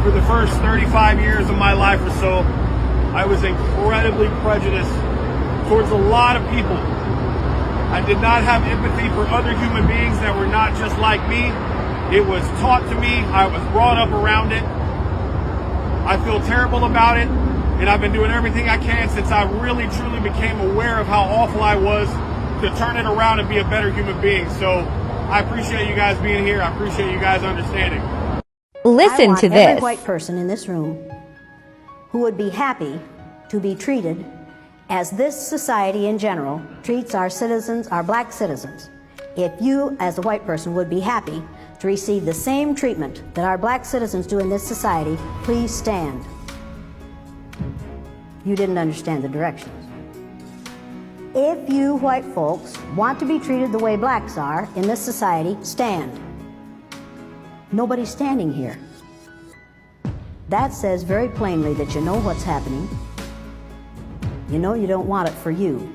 For the first 35 years of my life or so, I was incredibly prejudiced towards a lot of people. I did not have empathy for other human beings that were not just like me. It was taught to me. I was brought up around it. I feel terrible about it, and I've been doing everything I can since I really truly became aware of how awful I was to turn it around and be a better human being. So I appreciate you guys being here. I appreciate you guys understanding. Listen to this. Every white person in this room who would be happy to be treated as this society in general treats our citizens, our black citizens. If you, as a white person, would be happy to receive the same treatment that our black citizens do in this society, please stand. You didn't understand the directions. If you white folks want to be treated the way blacks are in this society, stand. Nobody's standing here. That says very plainly that you know what's happening. You know you don't want it for you.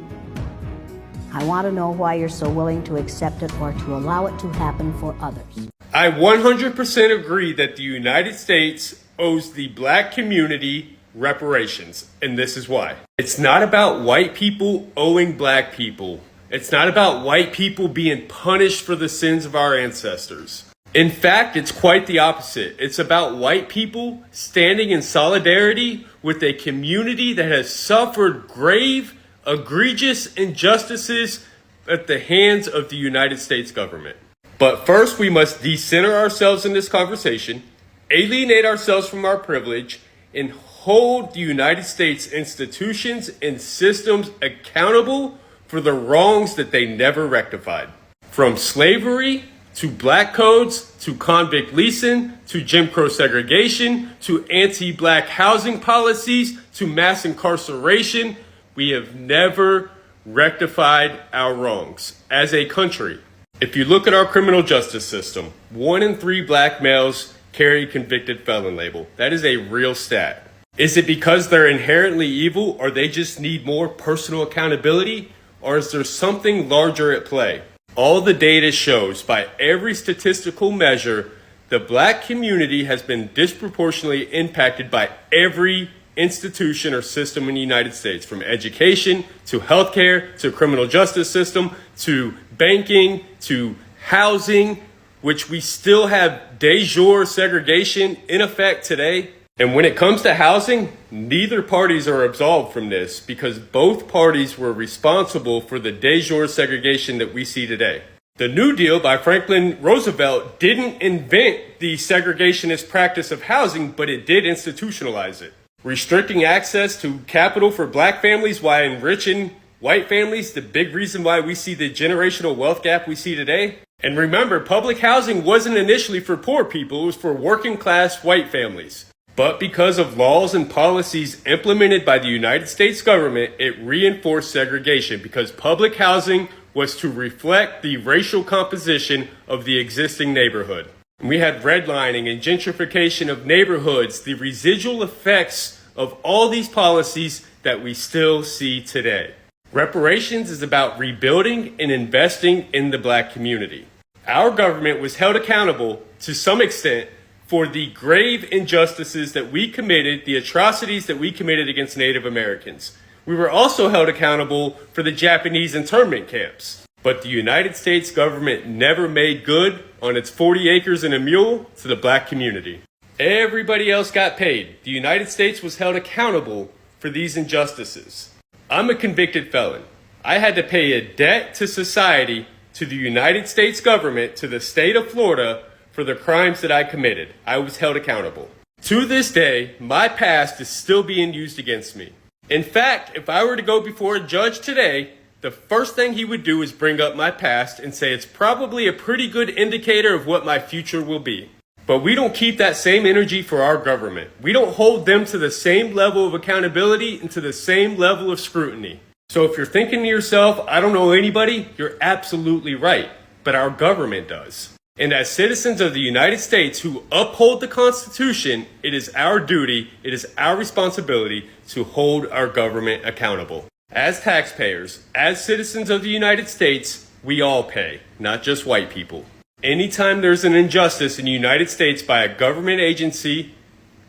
I want to know why you're so willing to accept it or to allow it to happen for others. I 100% agree that the United States owes the black community reparations, and this is why. It's not about white people owing black people. It's not about white people being punished for the sins of our ancestors. In fact, it's quite the opposite. It's about white people standing in solidarity with a community that has suffered grave, egregious injustices at the hands of the United States government. But first, we must decenter ourselves in this conversation, alienate ourselves from our privilege, and hold the United States institutions and systems accountable for the wrongs that they never rectified. From slavery to black codes, to convict leasing, to Jim Crow segregation, to anti-black housing policies, to mass incarceration, we have never rectified our wrongs as a country. If you look at our criminal justice system, 1 in 3 black males carry convicted felon label. That is a real stat. Is it because they're inherently evil, or they just need more personal accountability, or is there something larger at play? All the data shows, by every statistical measure, the black community has been disproportionately impacted by every institution or system in the United States, from education to healthcare to criminal justice system to banking to housing, which we still have de jure segregation in effect today. And when it comes to housing, neither parties are absolved from this because both parties were responsible for the de jure segregation that we see today. The New Deal by Franklin Roosevelt didn't invent the segregationist practice of housing, but it did institutionalize it. Restricting access to capital for black families while enriching white families, the big reason why we see the generational wealth gap we see today. And remember, public housing wasn't initially for poor people, it was for working class white families. But because of laws and policies implemented by the United States government, it reinforced segregation because public housing was to reflect the racial composition of the existing neighborhood. And we had redlining and gentrification of neighborhoods, the residual effects of all these policies that we still see today. Reparations is about rebuilding and investing in the black community. Our government was held accountable to some extent for the grave injustices that we committed, the atrocities that we committed against Native Americans. We were also held accountable for the Japanese internment camps. But the United States government never made good on its 40 acres and a mule to the black community. Everybody else got paid. The United States was held accountable for these injustices. I'm a convicted felon. I had to pay a debt to society, to the United States government, to the state of Florida, for the crimes that I committed. I was held accountable. To this day, my past is still being used against me. In fact, if I were to go before a judge today, the first thing he would do is bring up my past and say it's probably a pretty good indicator of what my future will be. But we don't keep that same energy for our government. We don't hold them to the same level of accountability and to the same level of scrutiny. So if you're thinking to yourself, I don't know anybody, you're absolutely right. But our government does. And as citizens of the United States who uphold the Constitution, it is our duty, it is our responsibility to hold our government accountable. As taxpayers, as citizens of the United States, we all pay, not just white people. Anytime there's an injustice in the United States by a government agency,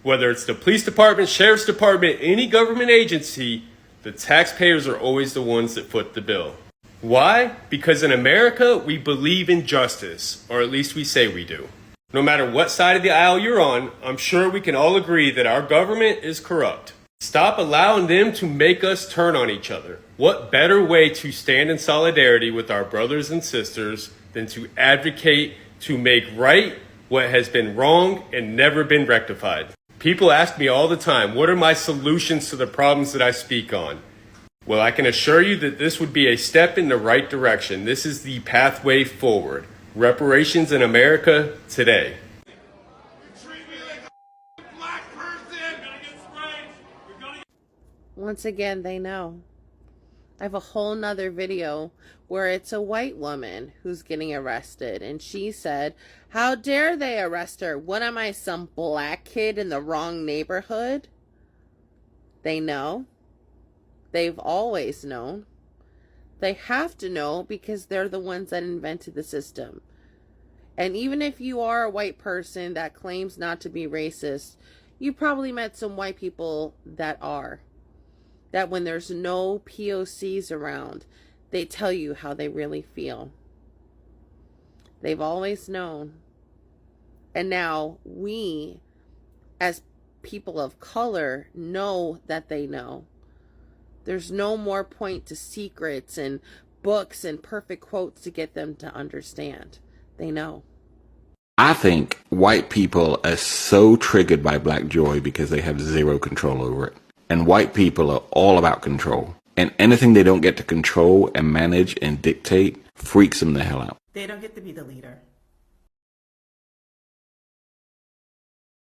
Whether it's the police department, sheriff's department, any government agency, the taxpayers are always the ones that foot the bill. Why? Because in America, we believe in justice, or at least we say we do. No matter what side of the aisle you're on, I'm sure we can all agree that our government is corrupt. Stop allowing them to make us turn on each other. What better way to stand in solidarity with our brothers and sisters than to advocate to make right what has been wrong and never been rectified? People ask me all the time, what are my solutions to the problems that I speak on? Well, I can assure you that this would be a step in the right direction. This is the pathway forward. Reparations in America today. Once again, they know. I have a whole nother video where it's a white woman who's getting arrested, and she said, how dare they arrest her? What am I, some black kid in the wrong neighborhood? They know. They've always known. They have to know because they're the ones that invented the system. And even if you are a white person that claims not to be racist, you probably met some white people that are. That when there's no POCs around, they tell you how they really feel. They've always known. And now we, as people of color, know that they know. There's no more point to secrets and books and perfect quotes to get them to understand. They know. I think white people are so triggered by black joy because they have zero control over it. And white people are all about control. And anything they don't get to control and manage and dictate freaks them the hell out. They don't get to be the leader.